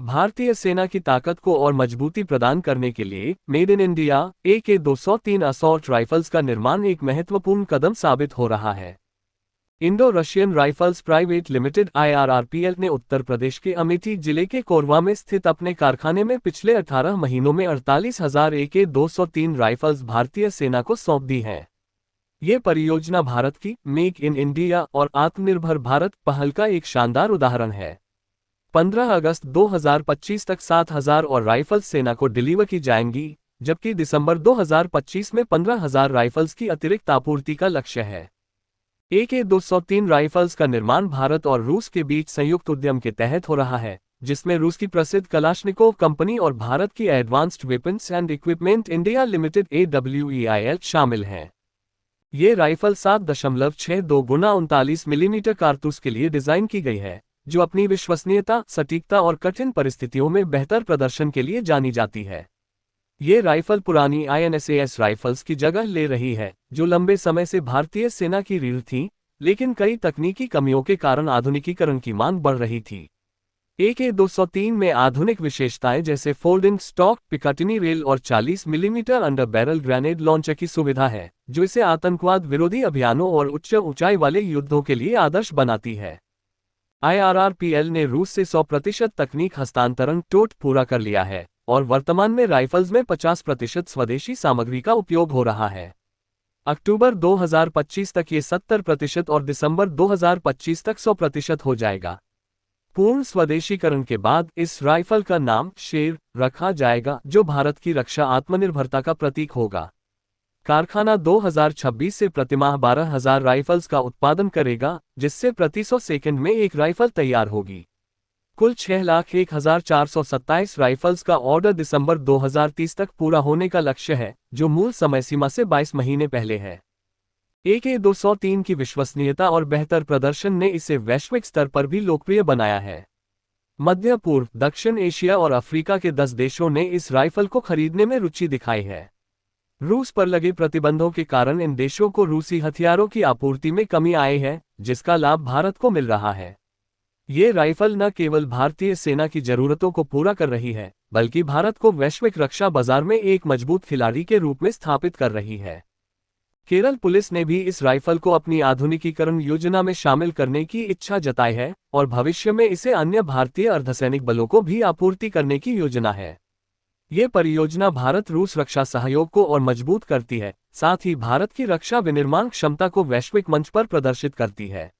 भारतीय सेना की ताकत को और मजबूती प्रदान करने के लिए made in India AK-203 assault rifles का निर्माण एक महत्वपूर्ण कदम साबित हो रहा है। Indo Russian rifles private limited IRRPL ने उत्तर प्रदेश के अमेठी जिले के कोरबा में स्थित अपने कारखाने में पिछले 18 महीनों में 48,000 AK-203 राइफल्स भारतीय सेना को सौंप दी हैं। ये परियोजना भारत की मेक इन इंडिया और आत्मनिर्भर भारत पहल का एक शानदार उदाहरण है। 15 अगस्त 2025 तक 7,000 और राइफल्स सेना को डिलीवर की जाएंगी, जबकि दिसंबर 2025 में 15,000 राइफल्स की अतिरिक्त आपूर्ति का लक्ष्य है। AK-203 राइफल्स का निर्माण भारत और रूस के बीच संयुक्त उद्यम के तहत हो रहा है, जिसमें रूस की प्रसिद्ध कलाश्निकोव कंपनी और भारत की advanced weapons and equipment India limited AWEIL शामिल हैं। ये राइफल 7.62 गुना 39 मिलीमीटर कारतूस के लिए डिजाइन की गई है, जो अपनी विश्वसनीयता, सटीकता और कठिन परिस्थितियों में बेहतर प्रदर्शन के लिए जानी जाती है। ये राइफल पुरानी INSAS राइफल्स की जगह ले रही है, जो लंबे समय से भारतीय सेना की रीढ़ थी, लेकिन कई तकनीकी कमियों के कारण आधुनिकीकरण की मांग बढ़ रही थी। AK-203 में आधुनिक विशेषताएं जैसे फोल्डिंग स्टॉक, पिकाटिनी रेल और 40 millimetre under barrel grenade launcher की सुविधा है, जो इसे आतंकवाद विरोधी अभियानों और उच्च ऊंचाई वाले युद्धों के लिए आदर्श बनाती है। IRRPL ने रूस से 100% तकनीक हस्तांतरण टोट पूरा कर लिया है और वर्तमान में राइफल्स में 50% स्वदेशी सामग्री का उपयोग हो रहा है। अक्टूबर 2025 तक ये 70% और दिसंबर 2025 तक 100% हो जाएगा। पूर्ण स्वदेशीकरण के बाद इस राइफल का नाम शेर रखा जाएगा, जो भारत की रक्षा आत्मनिर्भरता का प्रतीक होगा। कारखाना 2026 से प्रतिमाह 12,000 राइफल्स का उत्पादन करेगा, जिससे प्रति 100 सेकंड में एक राइफल तैयार होगी। कुल 6,01,427 राइफल्स का ऑर्डर दिसंबर 2030 तक पूरा होने का लक्ष्य है, जो मूल समय सीमा से 22 महीने पहले है। AK-203 की विश्वसनीयता और बेहतर प्रदर्शन ने इसे वैश्विक स्तर पर भी लोकप्रिय बनाया है। मध्य पूर्व, दक्षिण एशिया और अफ्रीका के 10 देशों ने इस राइफल को खरीदने में रुचि दिखाई है। रूस पर लगे प्रतिबंधों के कारण इन देशों को रूसी हथियारों की आपूर्ति में कमी आई है, जिसका लाभ भारत को मिल रहा है। ये राइफल न केवल भारतीय सेना की जरूरतों को पूरा कर रही है, बल्कि भारत को वैश्विक रक्षा बाजार में एक मजबूत खिलाड़ी के रूप में स्थापित कर रही है। केरल पुलिस ने भी इस राइफल को अपनी आधुनिकीकरण योजना में शामिल करने की इच्छा जताई है और भविष्य में इसे अन्य भारतीय अर्धसैनिक बलों को भी आपूर्ति करने की योजना है। ये परियोजना भारत रूस रक्षा सहयोग को और मजबूत करती है, साथ ही भारत की रक्षा विनिर्माण क्षमता को वैश्विक मंच पर प्रदर्शित करती है।